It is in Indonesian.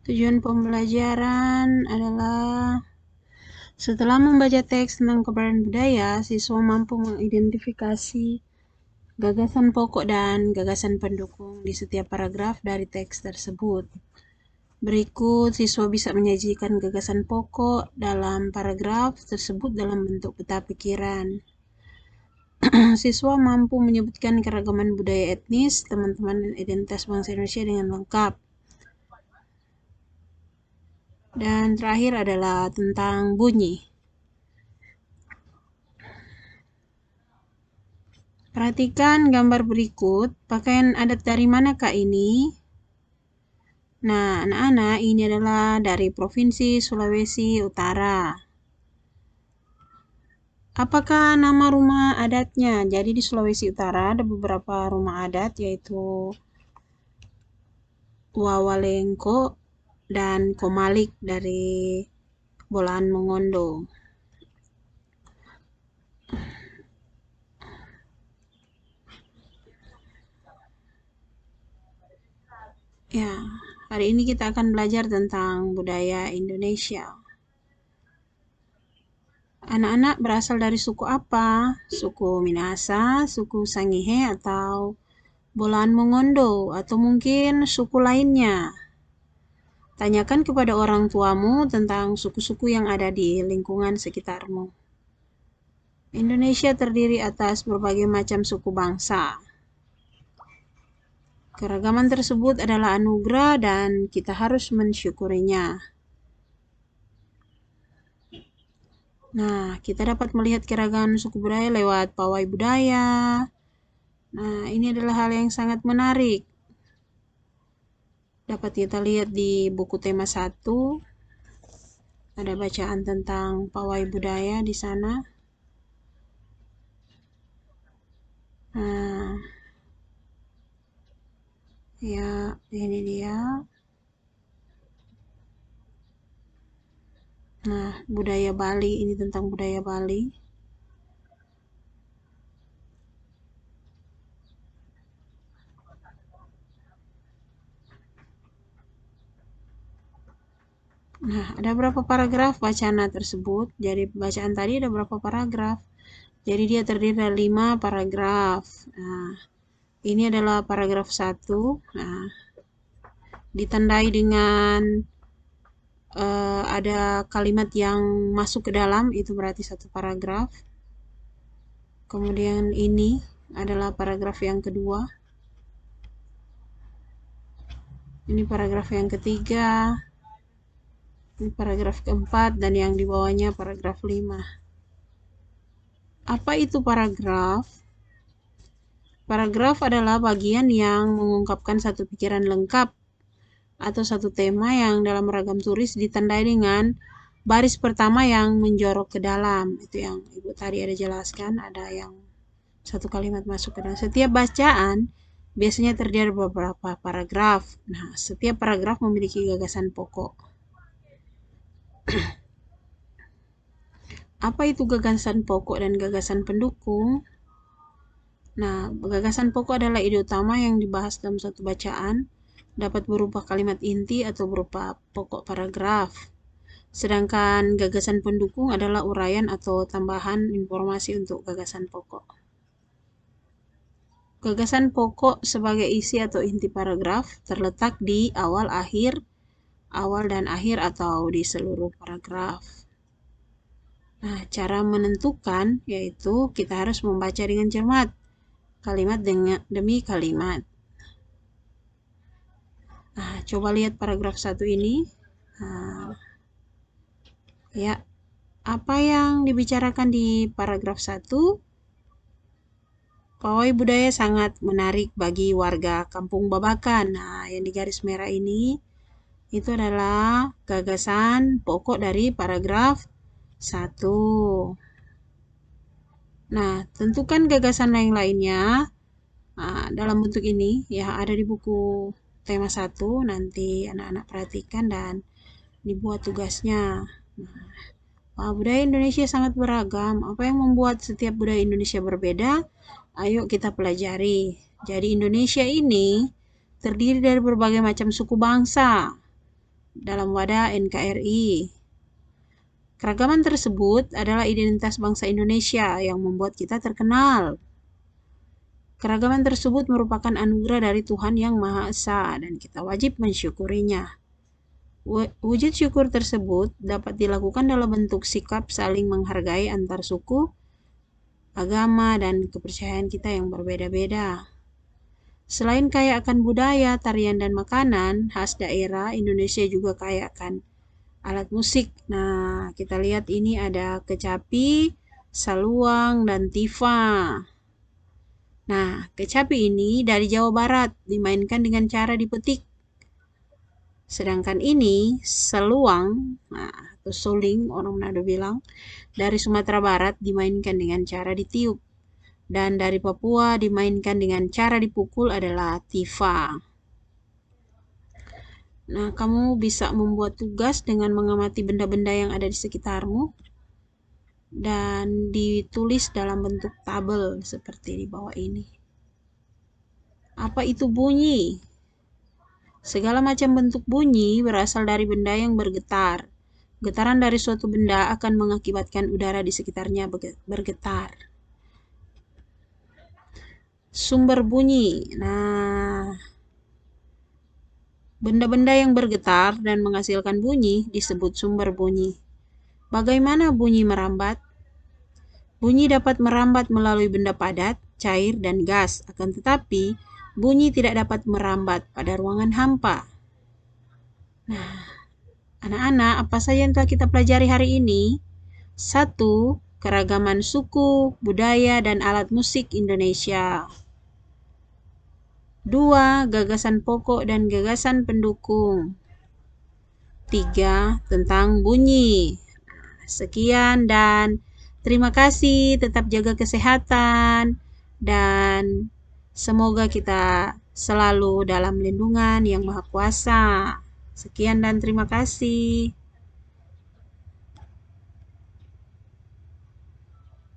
Tujuan pembelajaran adalah setelah membaca teks tentang keberadaan budaya, siswa mampu mengidentifikasi gagasan pokok dan gagasan pendukung di setiap paragraf dari teks tersebut. Berikut, siswa bisa menyajikan gagasan pokok dalam paragraf tersebut dalam bentuk peta pikiran. Siswa mampu menyebutkan keragaman budaya etnis, teman-teman dan identitas bangsa Indonesia dengan lengkap. Dan terakhir adalah tentang bunyi. Perhatikan gambar berikut. Pakaian adat dari manakah ini? Nah, anak-anak, ini adalah dari Provinsi Sulawesi Utara. Apakah nama rumah adatnya? Jadi di Sulawesi Utara ada beberapa rumah adat, yaitu Wawalengko dan Komalik dari Bolaan Mongondo. Ya, hari ini kita akan belajar tentang budaya Indonesia. Anak-anak berasal dari suku apa? Suku Minahasa, suku Sangihe, atau Bolaan Mongondo, atau mungkin suku lainnya. Tanyakan kepada orang tuamu tentang suku-suku yang ada di lingkungan sekitarmu. Indonesia terdiri atas berbagai macam suku bangsa. Keragaman tersebut adalah anugerah dan kita harus mensyukurinya. Nah, kita dapat melihat keragaman suku budaya lewat pawai budaya. Nah, ini adalah hal yang sangat menarik. Dapat kita lihat di buku tema 1. Ada bacaan tentang pawai budaya di sana. Nah, ya, ini dia. Nah, budaya Bali, ini tentang budaya Bali. Nah, ada berapa paragraf bacaan tersebut? Jadi bacaan tadi ada berapa paragraf? Jadi dia terdiri dari 5 paragraf. Nah, ini adalah paragraf 1. Nah, ditandai dengan ada kalimat yang masuk ke dalam, itu berarti 1 paragraf. Kemudian ini adalah paragraf yang kedua. Ini paragraf yang ketiga. Ini paragraf keempat, dan yang di bawahnya paragraf 5. Apa itu paragraf? Paragraf adalah bagian yang mengungkapkan satu pikiran lengkap atau satu tema yang dalam ragam tulis ditandai dengan baris pertama yang menjorok ke dalam. Itu yang Ibu tadi ada jelaskan, ada yang satu kalimat masuk ke dalam. Setiap bacaan biasanya terdiri dari beberapa paragraf. Nah, setiap paragraf memiliki gagasan pokok. Apa itu gagasan pokok dan gagasan pendukung? Nah, gagasan pokok adalah ide utama yang dibahas dalam satu bacaan, dapat berupa kalimat inti atau berupa pokok paragraf. Sedangkan gagasan pendukung adalah uraian atau tambahan informasi untuk gagasan pokok. Gagasan pokok sebagai isi atau inti paragraf terletak di awal dan akhir atau di seluruh paragraf. Nah, cara menentukan yaitu kita harus membaca dengan cermat, kalimat demi kalimat. Nah, coba lihat paragraf 1 ini. Nah, ya, apa yang dibicarakan di paragraf 1? Pawai budaya sangat menarik bagi warga Kampung Babakan. Nah, yang di garis merah ini itu adalah gagasan pokok dari paragraf 1. Nah, tentukan gagasan yang lainnya dalam bentuk ini, ya, ada di buku tema 1. Nanti anak-anak perhatikan dan dibuat tugasnya. Nah, budaya Indonesia sangat beragam. Apa yang membuat setiap budaya Indonesia berbeda? Ayo kita pelajari. Jadi Indonesia ini terdiri dari berbagai macam suku bangsa. dalam wadah NKRI. Keragaman tersebut adalah identitas bangsa Indonesia yang membuat kita terkenal. Keragaman tersebut merupakan anugerah dari Tuhan Yang Maha Esa dan kita wajib mensyukurinya. Wujud syukur tersebut dapat dilakukan dalam bentuk sikap saling menghargai antar suku, agama, dan kepercayaan kita yang berbeda-beda. Selain kaya akan budaya, tarian, dan makanan khas daerah, Indonesia juga kaya akan alat musik. Nah, kita lihat ini ada kecapi, saluang, dan tifa. Nah, kecapi ini dari Jawa Barat, dimainkan dengan cara dipetik. Sedangkan ini saluang, atau suling, orang Manado bilang, dari Sumatera Barat dimainkan dengan cara ditiup. Dan dari Papua dimainkan dengan cara dipukul adalah tifa. Nah, kamu bisa membuat tugas dengan mengamati benda-benda yang ada di sekitarmu dan ditulis dalam bentuk tabel seperti di bawah ini. Apa itu bunyi? Segala macam bentuk bunyi berasal dari benda yang bergetar. Getaran dari suatu benda akan mengakibatkan udara di sekitarnya bergetar. Sumber bunyi. Nah, benda-benda yang bergetar dan menghasilkan bunyi disebut sumber bunyi. Bagaimana bunyi merambat? Bunyi dapat merambat melalui benda padat, cair, dan gas. Akan tetapi, bunyi tidak dapat merambat pada ruangan hampa. Nah, anak-anak, apa saja yang telah kita pelajari hari ini? 1. Keragaman suku, budaya, dan alat musik Indonesia. 2. Gagasan pokok dan gagasan pendukung. 3. Tentang bunyi. Sekian dan terima kasih, tetap jaga kesehatan, dan semoga kita selalu dalam lindungan Yang Maha Kuasa. Sekian dan terima kasih.